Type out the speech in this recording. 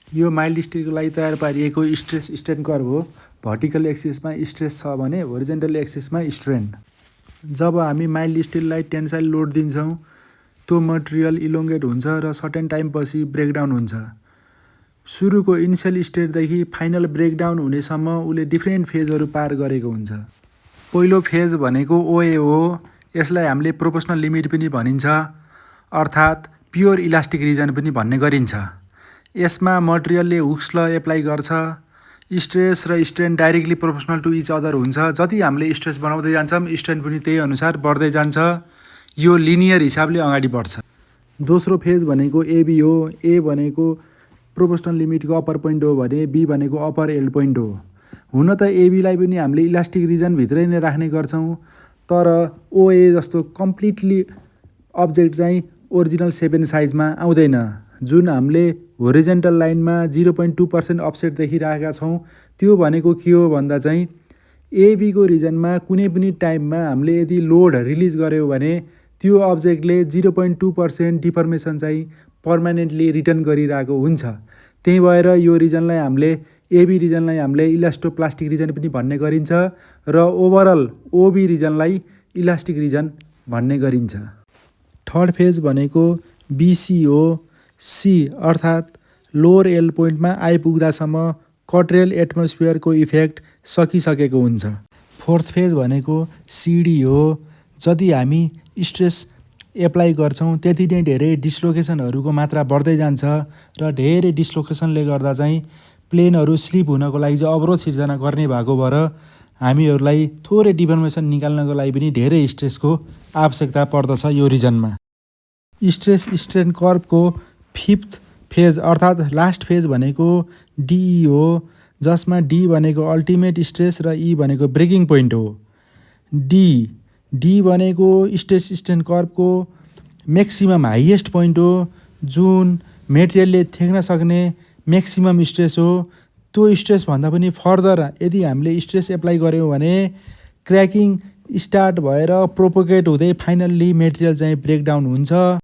यो माइल्ड स्टिलको लागि तयार पारिएको स्ट्रेस स्ट्रेन कर्भ हो। भर्टिकल एक्सिसमा स्ट्रेस छ भने होरिजेन्टल एक्सिसमा स्ट्रेन। जब हामी माइल्ड स्टिललाई टेन्साइल लोड दिन्छौँ त्यो मटेरियल इलोङ्गेट हुन्छ र सर्टेन टाइमपछि ब्रेकडाउन हुन्छ। सुरुको इनिसियल स्टेटदेखि फाइनल ब्रेकडाउन हुनेसम्म उसले डिफ्रेन्ट फेजहरू पार गरेको हुन्छ। पहिलो फेज भनेको ओए हो। यसलाई हामीले प्रोपोर्सनल लिमिट पनि भनिन्छ, अर्थात् प्योर इलास्टिक रिजन पनि भन्ने गरिन्छ। यसमा मटेरियलले हुक्स ल एप्लाई गर्छ। स्ट्रेस र strain directly proportional to each other हुन्छ। जति हामीले स्ट्रेस बनाउँदै जान्छौँ स्ट्रेन पनि त्यही अनुसार बढ्दै जान्छ। यो लिनियर हिसाबले अगाडि बढ्छ। दोस्रो फेज भनेको एबी हो। ए भनेको प्रोपोर्सनल लिमिटको अप्पर पोइन्ट हो भने बी भनेको अप्पर एल्ड पोइन्ट हो। हुन त एबीलाई पनि हामीले इलास्टिक रिजनभित्रै नै राख्ने गर्छौँ, तर ओए जस्तो कम्प्लिटली अब्जेक्ट चाहिँ ओरिजिनल 7 साइजमा आउँदैन। जुन हामीले होरिजेन्टल लाइनमा 0.2% अफसेट देखिरहेका छौँ त्यो भनेको के हो भन्दा चाहिँ एबीको रिजनमा कुनै पनि टाइममा हामीले यदि लोड रिलिज गऱ्यौँ भने त्यो अब्जेक्टले 0.2% डिफर्मेसन चाहिँ पर्मानेन्टली रिटर्न गरिरहेको हुन्छ। त्यही भएर यो रिजनलाई हामीले एबी रिजनलाई हामीले इलास्टोप्लास्टिक रिजन पनि भन्ने गरिन्छ र ओभरअल ओबी रिजनलाई इलास्टिक रिजन भन्ने गरिन्छ। थर्ड फेज भनेको बिसी हो। सी अर्थात् लोवर एल्ड पोइन्टमा आइपुग्दासम्म कट्रेल एटमोस्फियरको इफेक्ट सकिसकेको हुन्छ। फोर्थ फेज भनेको सिडी हो। जति हामी स्ट्रेस एप्लाई गर्छौँ त्यति नै धेरै डिस्लोकेसनहरूको मात्रा बढ्दै जान्छ र धेरै डिस्लोकेसनले गर्दा चाहिँ प्लेनहरू स्लिप हुनको लागि चाहिँ अवरोध सिर्जना गर्ने भएको भएर हामीहरूलाई थोरै डिफर्मेसन निकाल्नको लागि पनि धेरै स्ट्रेसको आवश्यकता पर्दछ यो रिजनमा। स्ट्रेस स्ट्रेन कर्भको फिफ्थ फेज अर्थात् लास्ट फेज भनेको डिई हो, जसमा डी भनेको अल्टिमेट स्ट्रेस र ई भनेको ब्रेकिङ पोइन्ट हो। डी भनेको स्ट्रेस स्ट्रेन कर्भको म्याक्सिमम हाइएस्ट पोइन्ट हो, जुन मेटेरियलले थेक्न सक्ने म्याक्सिमम स्ट्रेस हो। त्यो स्ट्रेसभन्दा पनि फर्दर यदि हामीले स्ट्रेस एप्लाई गऱ्यौँ भने क्र्याकिङ स्टार्ट भएर प्रोपोगेट हुँदै फाइनल्ली मेटेरियल चाहिँ ब्रेकडाउन हुन्छ।